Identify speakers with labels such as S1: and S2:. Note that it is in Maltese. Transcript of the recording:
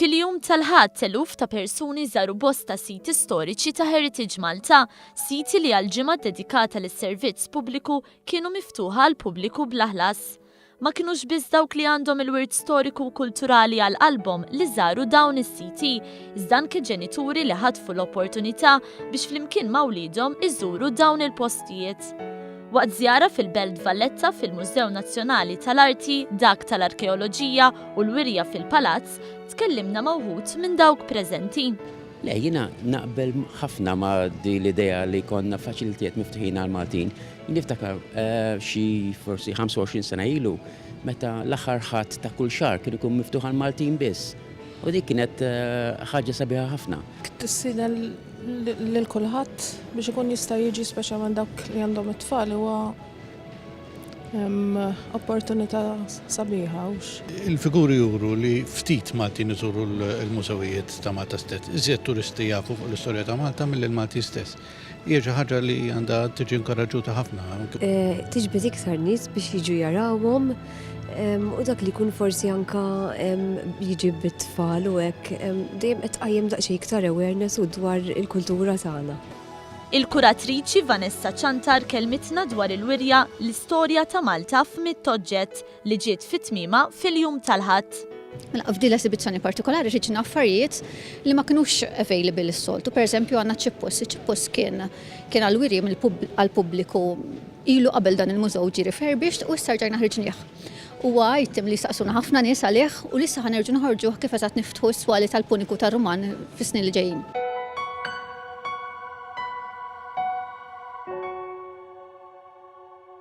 S1: Fil-jum tal-ħadd eluf ta' persuni żaru bosta siti storiċi ta' Heritage Malta, siti li għal-ġimgħa dedikata lis-servizz pubbliku kienu miftuħa għal pubbliku bla ħlas. Ma kinux biss dawk li għandhom il-wirt storiku u kulturali għal-qalbhom li żaru dawn is-siti, iżda anke ġenituri li ħadfu l-opportunità biex flimkien ma' wliedhom iżuru dawn il-postijiet. Waqt żjara fil-Belt Valletta fil-Mużew Nazzjonali tal-Arti, dak tal-Arkeoloġija u l-Wirja fil-Palazz, tkellimna ma' wħud minn dawk preżenti.
S2: Le, jiena naqbel ħafna ma' di l-idea li konna faċilitiet miftuħin għal Maltin. Niftakar xi forsi 25 sena ilu, meta l-aħħar ħadd ta' kull xahar kien ikun miftuħ għal Maltin biss. U dik kienet ħaġa sabiħa ħafna.
S3: Tissina lil kulħadd biex ikun jista' jiġi speċjalment dawk li għandhom it-tfal huwa opportunità sabiħa.
S4: Il-figuri juru li ftit Maltin iżuru l-mużewijiet ta' Malta stess. Iżjed turisti jafu fuq l-istorja ta' Malta mill-Malti stess. Hija xi ħaġa li għandha tiġi inkoraġġuta ħafna.
S5: Tiġbed iktar nies biex jiġu jarawhom u dak li jkun forsi anka jiġi bit-tfal u hekk dejjem qed tqajjem daqsxejn iktar awareness u dwar il-kultura tagħna.
S1: Il-kuratriċi Vanessa Ċantar kelmitna dwar il-wirja l-istorja ta' Malta f'Mittoġġett li ġiet fit-tmiema fil-jum tal-ħadd.
S6: F'din l-esibizzjoni partikolari ġiġna affarijiet li ma kinux available is-soltu. Pereżempju għandna ċippus. Iċ-ċippus kien għall-wirja għall-pubbliku ilu qabel dan il-mużew ġie refurbished u issa rġajna ħriġnieh. Huwa item li staqsuna ħafna nies għalih u lissa ħanerġu noħorġuh kif eżatt niftħu s-swali tal-puniku tar-Ruman fis-snin li ġejjin.